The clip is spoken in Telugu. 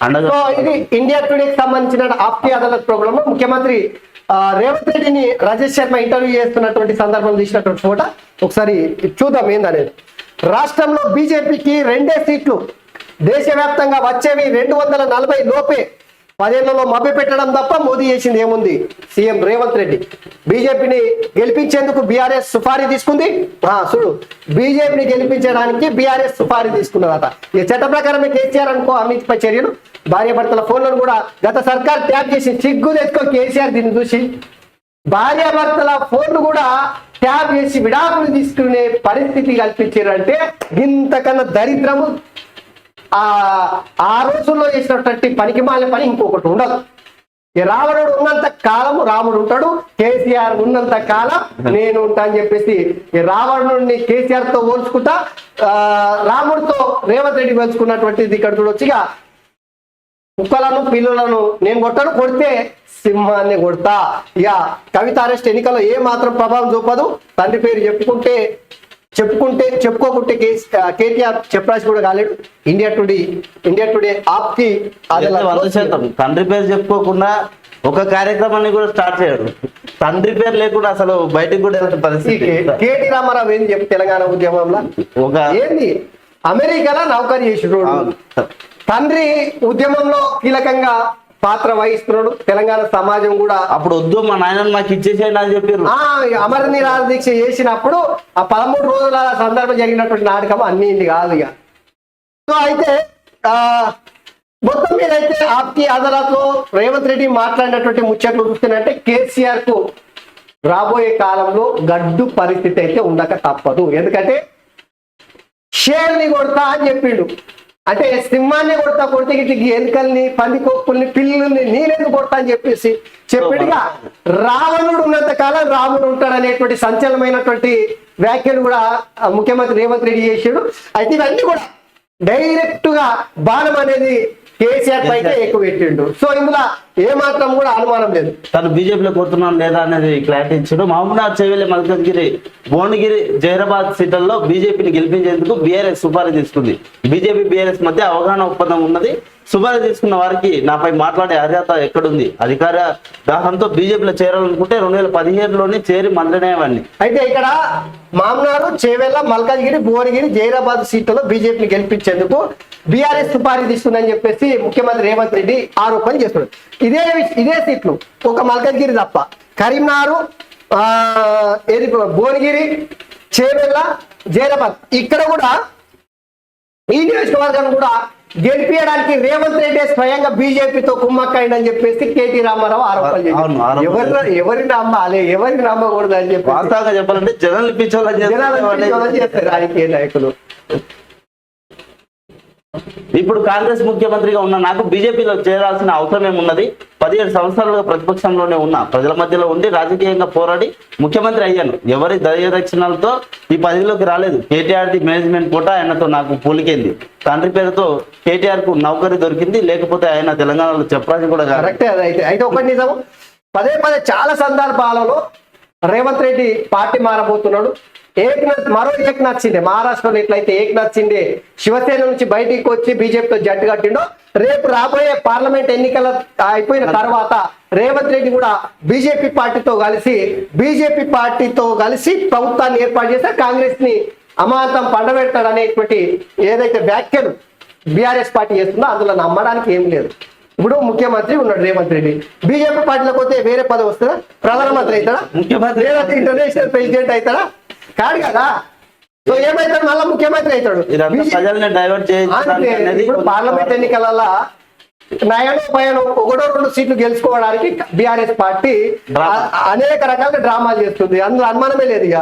సో ఇది ఇండియా టుడేకి సంబంధించిన ఆప్కి అదాలత్ ప్రోగ్రామ్ లో ముఖ్యమంత్రి రేవంత్ రెడ్డిని రాజేష్ శర్మ ఇంటర్వ్యూ చేస్తున్నటువంటి సందర్భం తీసినటువంటి ఫోటో ఒకసారి చూద్దాం ఏందనేది. రాష్ట్రంలో బీజేపీకి 2 సీట్లు, దేశవ్యాప్తంగా వచ్చేవి 240 లోపే. 10 ఏళ్లలో మభ్య పెట్టడం తప్ప మోదీ చేసింది ఏముంది? సీఎం రేవంత్ రెడ్డి బీజేపీని గెలిపించేందుకు బీఆర్ఎస్ సుపారీ తీసుకుంది. చూడు, బీజేపీని గెలిపించడానికి బీఆర్ఎస్ సుపారీ తీసుకున్నదట. ఈ చట్ట ప్రకారమే కేసీఆర్ అనుకో అవినీతి పై చర్యలు. భార్యాభర్తల ఫోన్లను కూడా గత సర్కార్ ట్యాప్ చేసి సిగ్గు తెచ్చుకో కేసీఆర్ దీన్ని చూసి. భార్యాభర్తల ఫోన్లు కూడా ట్యాప్ చేసి విడాకులు తీసుకునే పరిస్థితి కల్పించారంటే ఇంతకన్నా దరిద్రము ఆ రోజుల్లో చేసినటువంటి పనికి మాలిన పని ఇంకొకటి ఉండదు. రావణుడు ఉన్నంత కాలం రాముడు ఉంటాడు, కేసీఆర్ ఉన్నంత కాలం నేను ఉంటా అని చెప్పేసి ఈ రావణుడిని కేసీఆర్ తో పోల్చుకుంటా రాముడితో రేవంత్ రెడ్డి పోల్చుకున్నటువంటిది ఇక్కడ చూడొచ్చుగా. కుక్కలను పిల్లులను నేను కొట్టను, కొడితే సింహాన్ని కొడతా. ఇక కవిత అరెస్ట్ ఎన్నికల్లో ఏ మాత్రం ప్రభావం చూపదు. తండ్రి పేరు చెప్పుకోకుంటే కేటీఆర్ చెప్పరాసి కూడా కాలేడు. ఇండియా టుడే ఆప్కి తండ్రి పేరు చెప్పుకోకుండా ఒక కార్యక్రమాన్ని కూడా స్టార్ట్ చేయడు. తండ్రి పేరు లేకుండా అసలు బయటకు కూడా పరిస్థితి. కేటీ రామారావు ఏంది చెప్పి తెలంగాణ ఉద్యమంలో ఏంది అమెరికాలో నౌకరీ చేసిడు. తండ్రి ఉద్యమంలో కీలకంగా పాత్ర వహిస్తున్నాడు. తెలంగాణ సమాజం కూడా అప్పుడు వద్దు మా నాయన మాకు ఇచ్చేసేయండి అని చెప్పారు. అమర నిరాహార దీక్ష చేసినప్పుడు ఆ 13 రోజుల సందర్భం జరిగినటువంటి నాటకం అన్ని ఇన్ని కాదు ఇక. సో అయితే మొత్తం మీద అయితే ఆప్కి అదాలత్ లో రేవంత్ రెడ్డి మాట్లాడినటువంటి ముచ్చట్లు చూస్తేనంటే కేసీఆర్ కు రాబోయే కాలంలో గడ్డు పరిస్థితి అయితే ఉండక తప్పదు. ఎందుకంటే షేర్ని కొడతా అని చెప్పిండు. అంటే సింహాన్ని కొడితే ఎలుకల్ని, పందికొక్కుల్ని, పిల్లుల్ని నేనెందుకు కొడతా అని చెప్పేసి చెప్పిడిగా రావణుడు ఉన్నంత కాలం రాముడు ఉంటాడు అనేటువంటి సంచలనమైనటువంటి వ్యాఖ్యలు కూడా ముఖ్యమంత్రి రేవంత్ రెడ్డి చేసాడు. అయితే ఇవన్నీ కూడా డైరెక్ట్ గా బాణం అనేది కేసీఆర్ పైకి ఎక్కువ పెట్టిండు. సో ఇందులో ఏ మాత్రం కూడా అనుమానం లేదు. తను బీజేపీలో కోరుతున్నాను లేదా అనేది క్లారిటీ ఇచ్చాడు. మహబూబ్నగర్, చేవెళ్లి, మల్కాజ్గిరి, భువనగిరి, జైరాబాద్ సీట్లలో బీజేపీని గెలిపించేందుకు బీఆర్ఎస్ సుపారీ తీసుకుంది. బీజేపీ బీఆర్ఎస్ మధ్య అవగాహన ఒప్పందం ఉన్నది. సుపారీ తీసుకున్న వారికి నాపై మాట్లాడే అర్హత ఎక్కడుంది? అధికార దాహంతో బీజేపీలో చేరాలనుకుంటే 2017లోనే చేరి మంత్రినేవాడిని. అయితే ఇక్కడ మామనాడు, చేవెళ్ళ, మల్కాజ్గిరి, భువనగిరి, జైరాబాద్ సీట్లలో బీజేపీని గెలిపించేందుకు బీఆర్ఎస్ సుపారీ తీసుకుందని చెప్పేసి ముఖ్యమంత్రి రేవంత్ రెడ్డి ఆరోపణ చేస్తున్నాడు. ఇదే సీట్లు ఒక మల్కాజ్గిరి తప్ప కరీంనగర్, భువనగిరి, చేవెళ్ళ, జైరాబాద్ ఇక్కడ కూడా ఈ నియోజకవర్గాన్ని కూడా గెలిపించడానికి రేవంత్ రెడ్డి స్వయంగా బీజేపీతో కుమ్మక్కైందని చెప్పేసి కేటీ రామారావు ఆరోపణ చేశారు. ఎవరిని నమ్మాలి, ఎవరిని నమ్మకూడదు అని చెప్పి వాస్తవంగా చెప్పాలంటే జనాలు చేస్తారు రాజకీయ నాయకులు. ఇప్పుడు కాంగ్రెస్ ముఖ్యమంత్రిగా ఉన్న నాకు బీజేపీలో చేరాల్సిన అవసరం ఏమున్నది? 17 సంవత్సరాలుగా ప్రతిపక్షంలోనే ఉన్నా, ప్రజల మధ్యలో ఉండి రాజకీయంగా పోరాడి ముఖ్యమంత్రి అయ్యాను. ఎవరి దయదక్షిణాలతో ఈ పదవిలోకి రాలేదు. కేటీఆర్ది మేనేజ్మెంట్ పూట ఆయనతో నాకు పోలికేంది. తండ్రి పేరుతో కేటీఆర్ కు నౌకరీ దొరికింది, లేకపోతే ఆయన తెలంగాణలో చెప్పరాసి కూడా కరెక్టే. అయితే ఒకటి నిజము, పదే చాలా సందర్భాలలో రేవంత్ రెడ్డి పార్టీ మారబోతున్నాడు. మరో ఏక్నాథ్ షిండే మహారాష్ట్రలో ఎట్లయితే ఏక్నాథ్ షిండే శివసేన నుంచి బయటికి వచ్చి బీజేపీతో జట్టు కట్టిండో, రేపు రాబోయే పార్లమెంట్ ఎన్నికల అయిపోయిన తర్వాత రేవంత్ రెడ్డి కూడా బీజేపీ పార్టీతో కలిసి ప్రభుత్వాన్ని ఏర్పాటు చేస్తే కాంగ్రెస్ ని అమాంతం పండబెడతాడు అనేటువంటి ఏదైతే వ్యాఖ్యలు బీఆర్ఎస్ పార్టీ చేస్తుందో అందులో నమ్మడానికి ఏం లేదు. ఇప్పుడు ముఖ్యమంత్రి ఉన్నాడు రేవంత్ రెడ్డి, బీజేపీ పార్టీలోకి పోతే వేరే పదవి వస్తుందా? ప్రధానమంత్రి అవుతాడా? ముఖ్యమంత్రి ఇంటర్నేషనల్ ప్రెసిడెంట్ అవుతాడా? కాదు కదా. సో ఏమైతాడు? మళ్ళా ముఖ్యమంత్రి అవుతాడు. ఇప్పుడు పార్లమెంట్ ఎన్నికలలో నయనోపయనం 1-2 సీట్లు గెలుచుకోవడానికి బీఆర్ఎస్ పార్టీ అనేక రకాల డ్రామాలు చేస్తుంది. అందులో అనుమానమే లేదు. ఇక